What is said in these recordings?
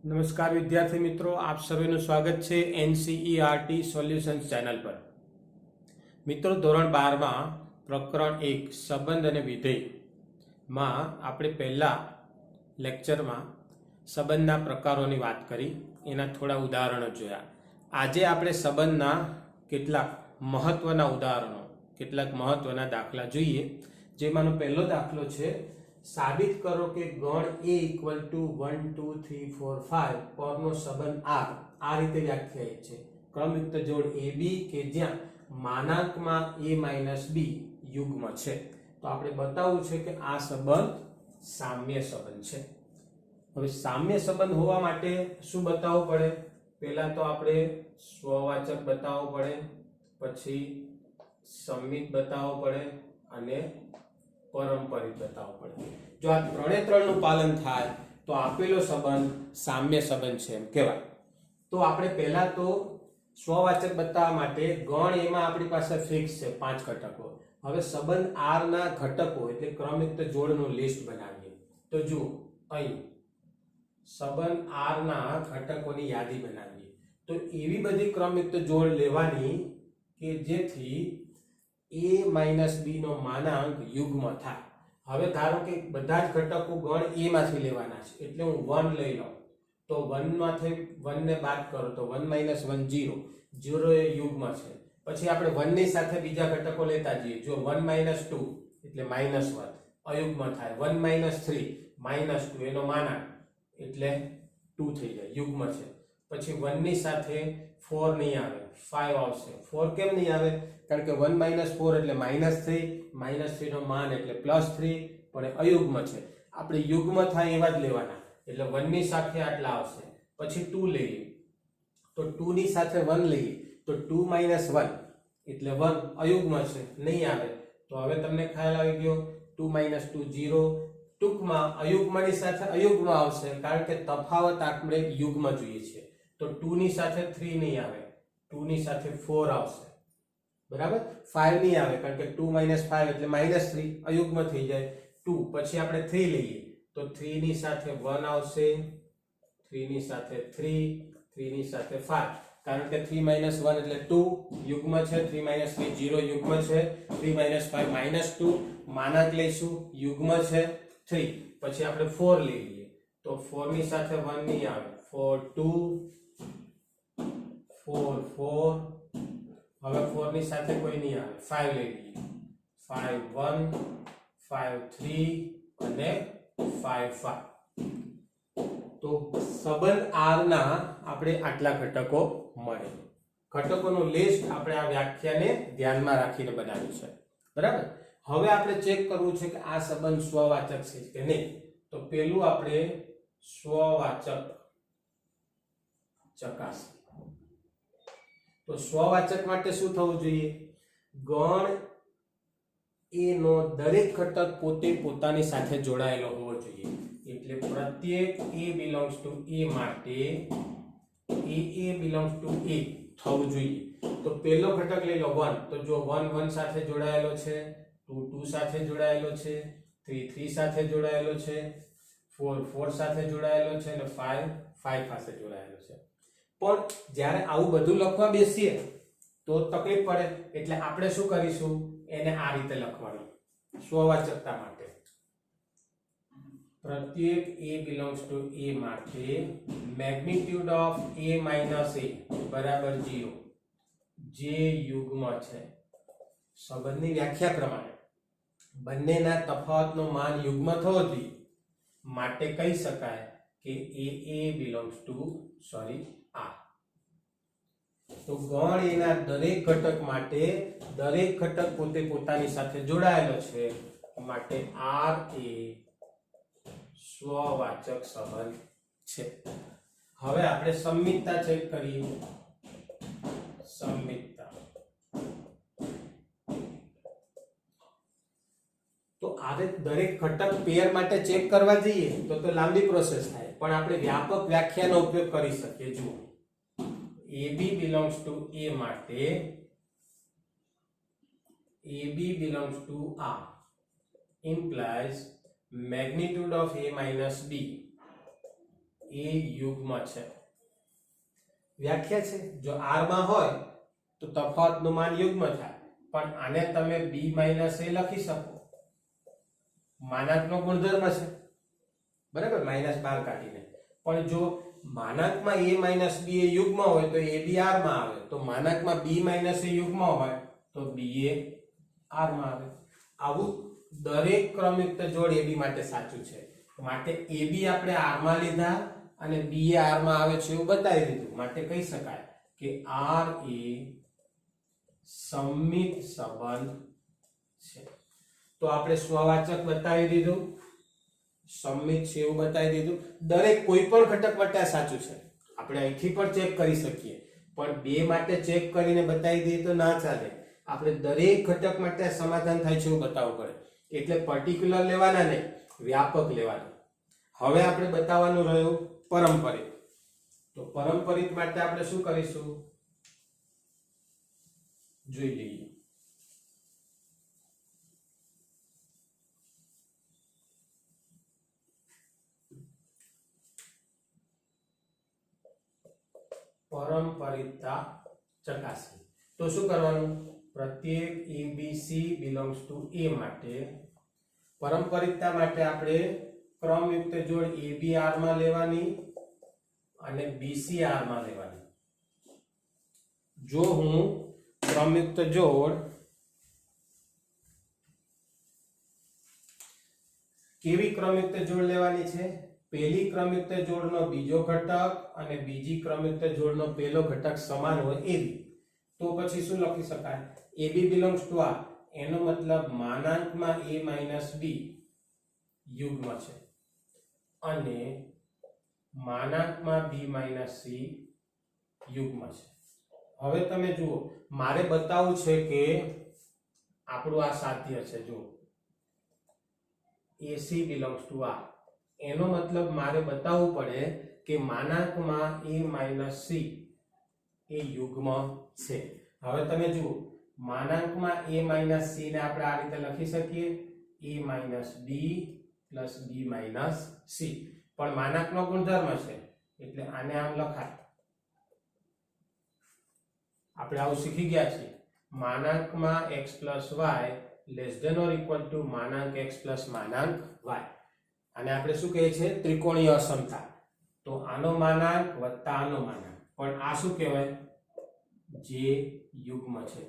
नमस्कार विद्यार्थी मित्रों, आप सभी स्वागत है एनसीईआरटी सोल्यूशंस चैनल पर। मित्रों, धोरण 12 में प्रकरण 1 संबंध અને વિધેય માં આપણે પહેલા લેક્ચરમાં સંબંધના પ્રકારોની વાત કરી, એના થોડા ઉદાહરણો જોયા। આજે આપણે સંબંધના કેટલાક મહત્વના ઉદાહરણો, કેટલાક મહત્વના દાખલા જોઈએ। જેમાંનો પહેલો દાખલો છે, साबित करो कि गण ए इक्वल टू 1 2 3 4 5 परनो संबंध आर आ रीते व्याख्यायित है। क्रमयुक्त जोड़ ए बी के ज्यां मानांक में ए माइनस बी युग्म है। तो आपणे बतावવું છે કે આ સંબંધ સામ્ય સંબંધ છે। હવે સામ્ય સંબંધ હોવા માટે શું બતાવવું પડે? પહેલા તો આપણે સ્વવાચક બતાવવું પડે, પછી સંમિત બતાવવું પડે અને परंपरित बतावવું પડે। જો આ ત્રણે ત્રણનું પાલન થાય તો આપેલો સંબંધ સામ્ય સંબંધ છે એમ કહેવાય। તો આપણે પહેલા તો સ્વવાચક બતાવવા માટે ગણ એમાં આપણી પાસે ફિક્સ છે 5 ઘટકો। હવે સંબંધ R ના ઘટકો એટલે ક્રમયુક્ત જોડનું લિસ્ટ બનાવીએ। તો જુઓ, અહીં સંબંધ R ના ઘટકોની યાદી બનાવીએ। તો એવી બધી ક્રમયુક્ત જોડ લેવાની કે જેથી a माइनस b નો માનાંક યુગ્મ થાય। હવે ધારો કે બધા જ ઘટકો ગણ a માંથી લેવાના છે, એટલે હું 1 લઈ લઉં તો 1 માંથી 1 ને બાદ કરો તો 1 - 1 0, 0 એ યુગ્મ છે। પછી આપણે 1 ની સાથે બીજા ઘટકો લેતા જઈએ। જો 1 - 2 એટલે -1 અયુગ્મ થાય, 1 - 3 -2 એનો માનાંક એટલે 2 થઈ જાય, યુગ્મ છે। પછી 1 ની સાથે 4 નહીં આવે, 5 આવશે। 4 કેમ નહીં આવે? કારણ કે 1 - 4 એટલે -3, -3 નો માન એટલે +3 પણ અયુગ્મ છે। આપણે યુગ્મ થાય એવા જ લેવાના, એટલે 1 ની સાથે આટલા આવશે। પછી 2 લઈએ તો 2 ની સાથે 1 લઈએ તો 2 - 1 એટલે 1 અયુગ્મ છે, નહીં આવે। તો હવે તમને ખ્યાલ આવી ગયો, 2 - 2 0। ટૂંકમાં અયુગ્મની સાથે અયુગ્મ આવશે, કારણ કે તફાવત આપણે યુગ્મ જોઈએ છે। તો 2 ની સાથે 3 નહીં આવે, 2 ની સાથે 4 આવશે, બરાબર। 5 નહીં આવે, કારણ કે 2 - 5 એટલે -3 અયુગ્મ થઈ જાય 2। પછી આપણે 3 લઈએ તો 3 ની સાથે 1 આવશે, 3 ની સાથે 3, 3 ની સાથે 5, કારણ કે 3 - 1 એટલે 2 યુગ્મ છે, 3 - 3 0 યુગ્મ છે, 3 - 5 -2 માનાંક લઈશું, યુગ્મ છે 3। પછી આપણે 4 લઈ લઈએ તો 4 ની સાથે 1 નહીં આવે, 4 2 4 4, હવે 4 ની સાથે કોઈ નહીં આવે, 5 લઈ લઈએ, 5 1 5 3 અને 5 5। તો સંબંધ R ના આપણે આટલા ઘટકો મળે। ઘટકોનું લિસ્ટ આપણે આ વ્યાખ્યાને ધ્યાનમાં રાખીને બનાવ્યું છે, બરાબર। હવે આપણે ચેક કરવું છે કે આ સંબંધ સ્વવાચક છે કે નહીં। તો પહેલું આપણે સ્વવાચક ચકાસીએ। તો સ્વવાચક માટે શું થવું જોઈએ? ગણ એ નો દરેક ઘટક પોતે પોતાની સાથે જોડાયેલો હોવો જોઈએ। એટલે પ્રત્યેક a belongs to a માટે a belongs to a થવું જોઈએ। તો પહેલો ઘટક લઈ લો 1, તો જો 1 1 સાથે જોડાયેલો છે, 2 2 સાથે જોડાયેલો છે, 3 3 સાથે જોડાયેલો છે, 4 4 સાથે જોડાયેલો છે અને 5 5 સાથે જોડાયેલો છે। પણ જ્યારે આવું બધું લખવા બેસીએ તો તકલીફ પડે, એટલે આપણે શું કરીશું, એને આ રીતે લખવાનું સ્વવાચકતા માટે। પ્રત્યેક a belongs to a માટે મેગ્નીટ્યુડ ઓફ a - a બરાબર 0, જે યુગ્મ છે। સંબંધની વ્યાખ્યા પ્રમાણે બંનેના તફાવતનો માન યુગ્મ થવો જોઈએ, માટે કહી શકાય કે a belongs to R। તો ગણ એના દરેક ઘટક માટે દરેક ઘટક પોતે પોતાની સાથે જોડાયેલો છે, માટે R એ સ્વવાચક સંબંધ છે। હવે આપણે સંમિતતા ચેક કરીએ। સંમિતતા તો આવે દરેક ઘટક પેર માટે ચેક કરવા જઈએ તો લાંબી પ્રોસેસ થાય, પણ આપણે વ્યાપક વ્યાખ્યાનો ઉપયોગ કરી શકીએ। જુઓ, AB belongs to A માટે AB belongs to R implies magnitude of A minus B એ યુગ્મ છે. વ્યાખ્યા છે. જો r માં હોય તો તફાવતનું માન યુગ્મ થાય, પણ આને તમે b - a લખી શકો. માનાંકનો ગુણધર્મ છે, બરાબર, -12 કાઢીને. પણ જો માનાંકમાં a - b એ યુગ્મ હોય તો a b r માં આવે, તો માનાંકમાં b - a યુગ્મ હોય તો b એ r માં આવે. આવું દરેક ક્રમયુક્ત જોડ ab માટે સાચું છે. માટે ab આપણે r માં લીધા અને b એ r માં આવે છે એવું બતાવી દીધું. માટે કહી શકાય કે r એ સમમિત સંબંધ છે. તો આપણે સ્વવાચક બતાવી દીધું, સમમિત છે એવું બતાવી દીધું. દરેક કોઈ પણ ઘટક માટે આ સાચું છે. આપણે અહીંથી પણ ચેક કરી શકીએ, પણ બે માટે ચેક કરીને બતાવી દઈએ તો ના ચાલે. આપણે દરેક ઘટક માટે સમાધાન થાય છે એવું બતાવવું પડે. એટલે પર્ટિક્યુલર લેવાના નહીં, વ્યાપક લેવાના. હવે આપણે બતાવવાનું રહ્યું પરંપરિત. તો પરંપરિત માટે આપણે શું કરીશું જોઈ લઈએ. પરંપરિતતા ચકાસણી. તો શું કરવાનું? પ્રત્યેક abc belongs to a માટે પરંપરિતતા માટે આપણે ક્રમયુક્ત જોડ ab r માં લેવાની અને bc r માં લેવાની. જો હું ક્રમયુક્ત જોડ કેવી ક્રમયુક્ત જોડ લેવાની છે? પહેલી ક્રમયુક્ત જોડનો બીજો ઘટક અને બીજી ક્રમયુક્ત જોડનો પહેલો ઘટક સમાન હોય એવી, તો પછી શું લખી શકાય? ab belongs to r, એનો મતલબ માનાંકમાં a - b યુગ્મ છે અને માનાંકમાં b - c યુગ્મ છે. હવે તમે જુઓ, મારે બતાવવું છે કે આપણું આ સાધ્ય છે. જો ac belongs to r, એનો મતલબ મારે બતાવવું પડે કે માનાંકમાં a - c એ યુગ્મ છે. હવે તમે જુઓ, માનાંકમાં a - c ને આપણે આ રીતે લખી શકીએ, a - b plus b - c. પણ માનાંકનો ગુણધર્મ છે એટલે આને આમ લખાય. આપણે આવું શીખી ગયા છીએ. માનાંકમાં x y less than or equal to માનાંક x માનાંક y. અને આપણે શું કહીએ છીએ? ત્રિકોણીય અસમતા. તો આનો માનાંક વત્તા આનો માનાંક, પણ આ શું કહેવાય? જે યુગ્મ છે.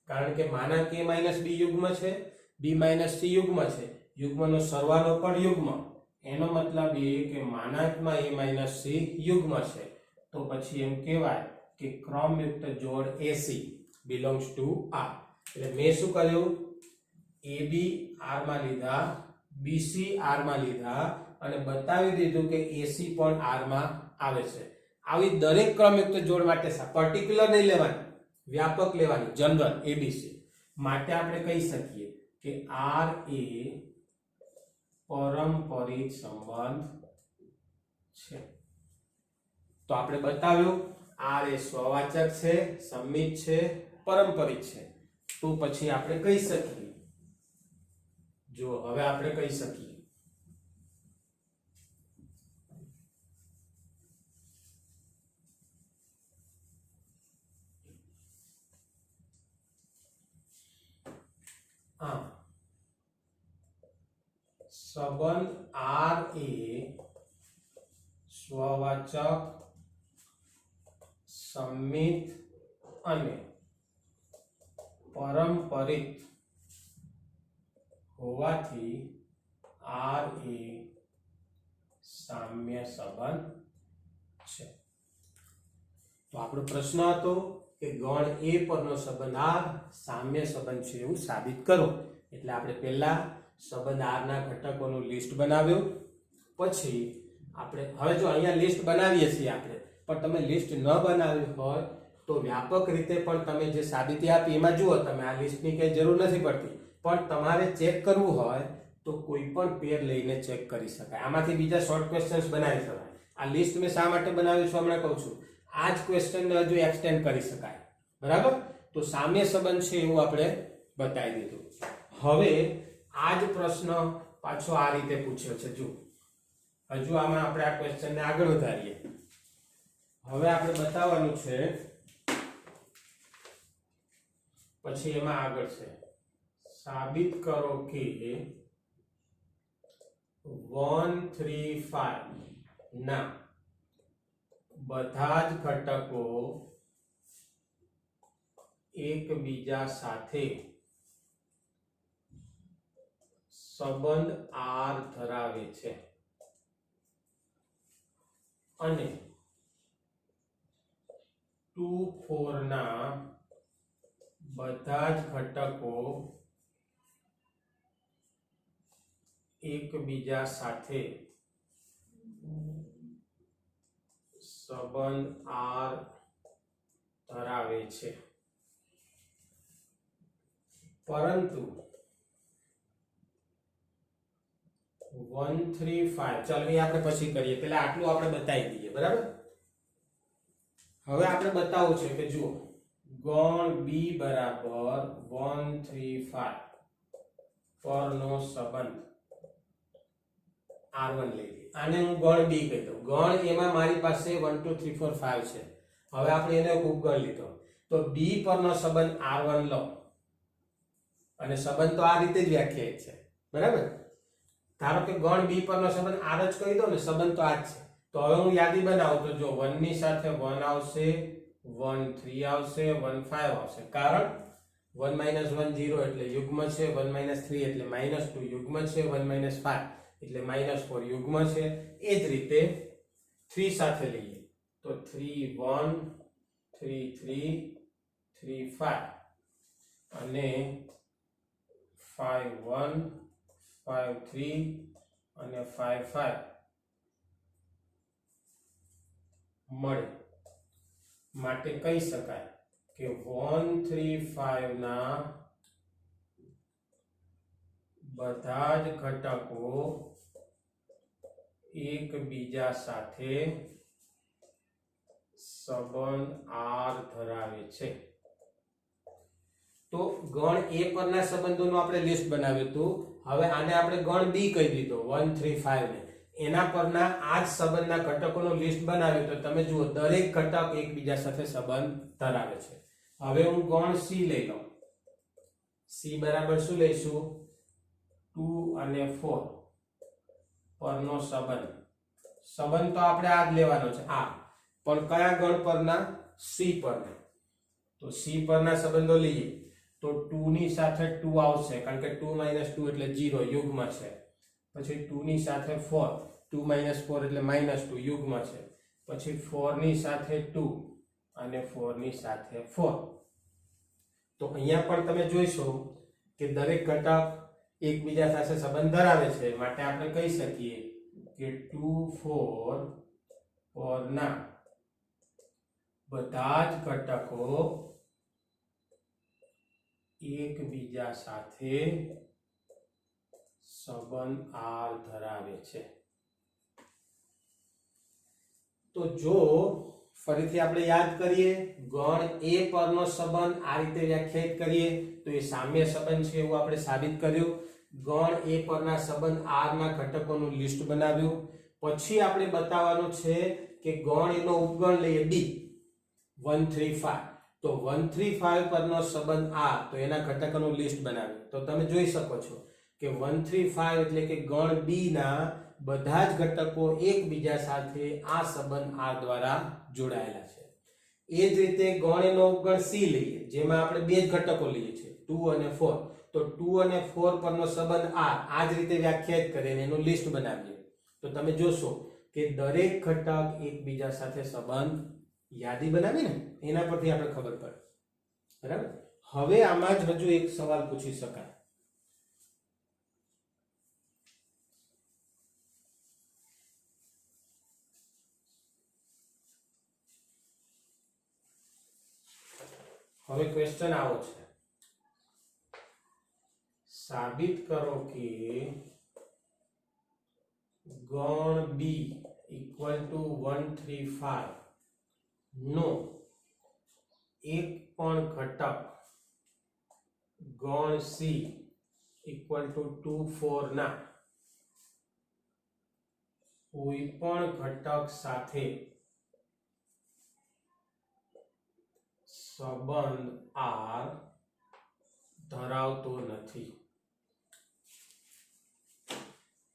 કારણ કે માનાંક a - b યુગ્મ છે, b - c યુગ્મ છે, યુગ્મનો સરવાળો પણ યુગ્મ. એનો મતલબ એ કે માનાંકમાં a - c યુગ્મ છે. તો પછી એમ કહેવાય કે ક્રમયુક્ત જોડ ac belongs to r. એટલે મેં શું કર્યું? ab r માં લીધા, bc r માં લીધા અને બતાવી દીધું કે ac પણ r માં આવે છે. આવી દરેક ક્રમયુક્ત જોડ માટે પર્ટિક્યુલર નહીં લેવાની, વ્યાપક લેવાની, જનરલ abc. માટે આપણે કહી શકીએ કે r એ પરંપરિત સંબંધ છે. તો આપણે બતાવ્યું r એ સ્વવાચક છે, સમમિત છે, પરંપરિત છે. તો પછી આપણે કહી શકીએ, જો હવે આપણે કહી શકીએ સંબંધ r એ સ્વવાચક, સમમિત અને પરંપરિત હોવાથી r એ સામ્ય સંબંધ છે. તો આપણો પ્રશ્ન હતો કે ગણ a પરનો સંબંધ r સામ્ય સંબંધ છે એવું સાબિત કરો. એટલે આપણે પહેલા સંબંધ r ના ઘટકોનું લિસ્ટ બનાવ્યું. પછી આપણે હવે જો અહીંયા લિસ્ટ બનાવીએ છીએ આપણે, પણ તમે લિસ્ટ ન બનાવ્યું હોય તો વ્યાપક રીતે પણ તમે જે સાબિતી આપી એમાં જુઓ, તમે આ લિસ્ટની કઈ જરૂર નથી પડતી. પણ તમારે ચેક કરવું હોય તો કોઈ પણ પેર લઈને ચેક કરી શકાય. આમાંથી બીજા શોર્ટ ક્વેશ્ચન્સ બનાવી શકાય. આ લિસ્ટ મેં શા માટે બનાવ્યું છે હમણાં કહું છું. આ જ ક્વેશ્ચનને હજુ એક્સટેન્ડ કરી શકાય, બરાબર. તો સામ્ય સંબંધ છે એવું આપણે બતાવી દીધું. હવે આ જ પ્રશ્ન પાછો આ રીતે પૂછ્યો છે. જો હજુ આમાં આપણે આ ક્વેશ્ચનને આગળ વધારીએ. હવે આપણે બતાવવાનું છે, પછી એમાં આગળ છે સાબિત કરો કે 135 ના બધા જ ઘટકો એકબીજા સાથે સંબંધ R ધરાવે છે અને 2,4 ના બધા જ ઘટકો એકબીજા સાથે સંબંધ R ધરાવે છે, પરંતુ 135 ચાલો એ આપણે પછી કરીએ, પહેલા આટલું આપણે બતાવી દઈએ. બરાબર, હવે આપણે બતાવવું છે કે જુઓ ગણ B બરાબર 135 પરનો સંબંધ R1 લઈ લઈએ. આને હું ગણ B કહી દઉં. ગણ એમાં મારી પાસે 1 2 3 4 5 છે. હવે આપણે એને એક ઉપગણ લીધો તો B પરનો સંબંધ R1 લો અને સંબંધ તો આ રીતે જ વ્યાખ્યાયિત છે. બરાબર, ધારો કે ગણ B પરનો સંબંધ R જ કહી દો ને, સંબંધ તો આ જ છે. તો હવે હું યાદી બનાવું તો જો 1 ની સાથે 1 આવશે, 1 3 આવશે, 1 5 આવશે. કારણ 1 - 1 0 એટલે યુગ્મ છે, 1 - 3 એટલે -2 યુગ્મ છે, 1 - 5 એટલે -4 યુગ્મ છે. એ જ રીતે 3 સાથે લઈએ તો 3 1 3 3 3 5 અને 5 1 5 3 અને 5 5 મળે. માટે કહી શકાય કે 135 ના બધા જ ઘટકો એકબીજા સાથે સંબંધ R ધરાવે છે. તો ગણ A પરના સંબંધોનું આપણે લિસ્ટ બનાવ્યું હતું. હવે આને આપણે ગણ B કહી દીધો 135 ને, એના પરના આ જ સંબંધના ઘટકોનું લિસ્ટ બનાવ્યું. તો તમે જુઓ દરેક ઘટક એકબીજા સાથે સંબંધ ધરાવે છે. હવે હું ગણ C લઈ લઉં. C બરાબર શું લઈશું? 2 અને 4 પરનો સંબંધ. સંબંધ તો આપણે આ જ લેવાનો છે, આ પણ કયા ગણ પરના? C પરના. તો C પરના સંબંધો લઈએ તો 2 ની સાથે 2 આવશે, કારણ કે 2 - 2 એટલે 0 યુગ્મ છે. પછી 2 ની સાથે 4, 2 - 4 એટલે -2 યુગ્મ છે. પછી 4 ની સાથે 2 અને 4 ની સાથે 4. તો અહીંયા પણ તમે જોઈશો કે દરેક ઘટક એકબીજા સાથે સંબંધ ધરાવે છે. માટે આપણે કહી શકીએ કે 2 4 પરના બધા જ ઘટકો એકબીજા સાથે સંબંધ R ધરાવે છે. તો જો ફરીથી આપણે યાદ કરીએ, ગણ A પરનો સંબંધ આ રીતે વ્યાખ્યાયિત કરીએ તો એ સામ્ય સંબંધ છે એવું આપણે સાબિત કર્યું. ગણ A પરના સંબંધ R ના ઘટકોનું લિસ્ટ બનાવ્યું. પછી આપણે બતાવવાનું છે કે ગણ એનો ઉપગણ લઈએ B 135. તો 135 પરનો સંબંધ R, તો એના ઘટકોનું લિસ્ટ બનાવ્યું. તો તમે જોઈ શકો છો કે 135 એટલે કે ગણ B ના બધા જ ઘટકો એકબીજા સાથે આ સંબંધ R દ્વારા જોડાયેલા છે. એ જ રીતે ગણ એનો ઉપગણ C લઈએ, જેમાં આપણે બે જ ઘટકો લઈએ છીએ 2 અને 4. તો 2 અને 4 પરનો સંબંધ R આ જ રીતે વ્યાખ્યાયિત કરીને એનું લિસ્ટ બનાવીએ તો તમે જોશો કે દરેક ઘટક એકબીજા સાથે સંબંધ યાદી બનાવી ને એના પરથી આપણે ખબર પડે. બરાબર, હવે આમાં જ હજુ એક સવાલ પૂછી શકાય. હવે ક્વેશ્ચન આવો છે, સાબિત કરો કે ગણ B = 135 નો એક પણ ઘટક ગણ C = 2 4 ના કોઈ પણ ઘટક સાથે સંબંધ R ધરાવતો નથી.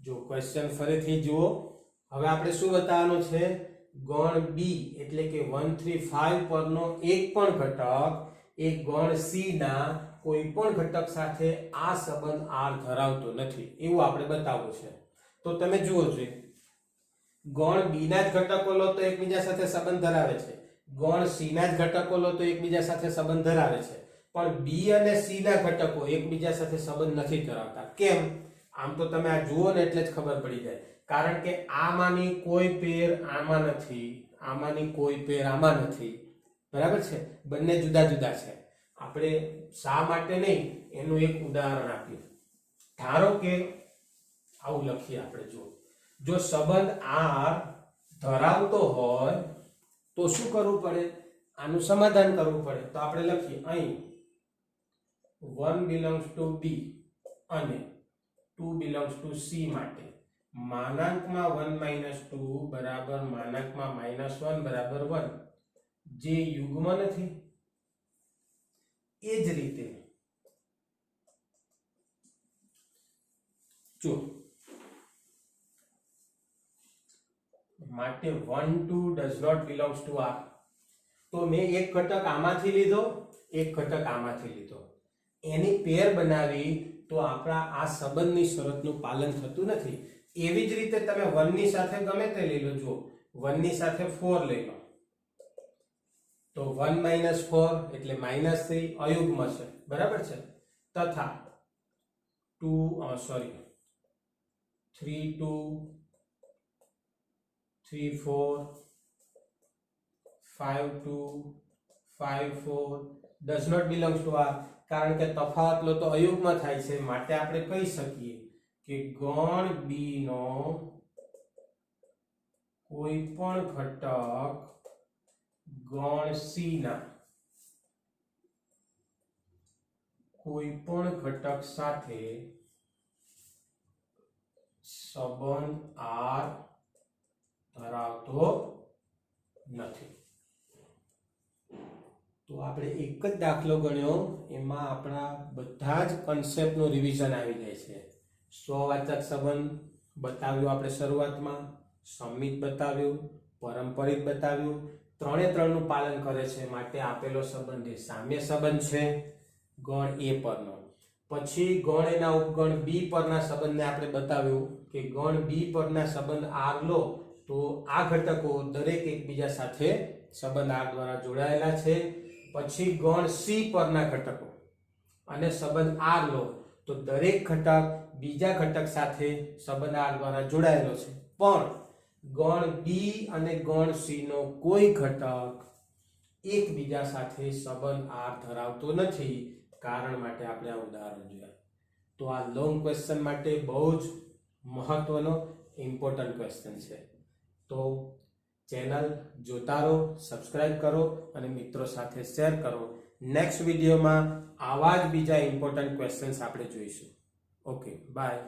જો ક્વેશ્ચન ફરીથી જુઓ. હવે આપણે શું બતાવવાનું છે? ગણ બી એટલે કે 1 3 5 પરનો એક પણ ઘટક એ ગણ સી ના કોઈ પણ ઘટક સાથે આ સંબંધ R ધરાવતો નથી એવું આપણે બતાવવું છે. તો તમે જુઓ છો ગણ બી ના જ ઘટકો લો તો એકબીજા સાથે સંબંધ ધરાવે છે, ગણ સી ના જ ઘટકો લો તો એકબીજા સાથે સંબંધ ધરાવે છે, પણ બી અને સી ના ઘટકો એકબીજા સાથે સંબંધ નથી ધરાવતા. કેમ? આમ તો તમે આ જુઓ ને એટલે જ ખબર પડી જાય. કારણ કે આમાંની કોઈ પેર આમાં નથી, આમાંની કોઈ પેર આમાં નથી. બરાબર છે? બંને જુદા જુદા છે. આપણે શા માટે નહીં એનું એક ઉદાહરણ આપ્યું. ધારો કે આવું લખીએ આપણે. જો સંબંધ R ધરાવતો હોય તો શું કરવું પડે? આનું સમાધાન કરવું પડે. તો આપણે લખીએ અહીં 1 belongs to B અને 2 belongs to C માટે માનાંકમાં 1 - 2 બરાબર માનાંકમાં -1 બરાબર 1 જે યુગ્મ નથી. એ જ રીતે જો માટે 1 2 does not belongs to R તો મેં એક ઘટક આમાંથી લીધો, એક ઘટક આમાંથી લીધો, એની પેર બનાવી તો આપણા આ સંબંધની શરતનું પાલન થતું નથી. એવી જ રીતે તમે 1 ની સાથે ગમે તે લઈ લો. જો 1 ની સાથે 4 લઈ લો તો 1 - 4 એટલે -3 અયુગ્મ છે. બરાબર છે? તથા 3 2 3 4 5 2 5 4 does not belongs to R. કારણ કે તફાવત લો તો અયુગ્મ થાય છે. માટે આપણે કહી શકીએ કે ગણ બી નો કોઈ પણ ઘટક ગણ સી ના કોઈ પણ ઘટક સાથે સંબંધ R ધરાવતો નથી. તો આપણે એક જ દાખલો ગણ્યો, એમાં આપણા બધા જ કોન્સેપ્ટનું રિવિઝન આવી જાય છે. સ્વવાચક સંબંધ બતાવ્યો આપણે શરૂઆતમાં, સંમિત બતાવ્યું, પરંપરિત બતાવ્યું. ત્રણે ત્રણનું પાલન કરે છે. માટે આપેલો સંબંધ એ સામ્ય સંબંધ છે ગણ એ પરનો. પછી ગણ એના ઉપગણ બી પરના સંબંધને આપણે બતાવ્યું કે ગણ બી પરના સંબંધ R લો તો આ ઘટકો દરેક એકબીજા સાથે સંબંધ R દ્વારા જોડાયેલા છે. પછી ગણ સી પરના ઘટકો અને સંબંધ R લો તો દરેક ઘટક બીજા ઘટક સાથે સંબંધ R દ્વારા જોડાયેલો છે. પણ ગણ બી અને ગણ સી નો કોઈ ઘટક એકબીજા સાથે સંબંધ R ધરાવતો નથી. કારણ માટે આપણે આ ઉદાહરણ જોયા. તો આ લોંગ ક્વેશ્ચન માટે બહુ જ મહત્વનો ઇમ્પોર્ટન્ટ ક્વેશ્ચન છે. તો ચેનલ જોતા રહો, સબસ્ક્રાઇબ કરો અને મિત્રો સાથે શેર કરો. નેક્સ્ટ વિડીયોમાં આવા જ બીજા ઇમ્પોર્ટન્ટ ક્વેશ્ચન્સ આપણે જોઈશું. Okay, by.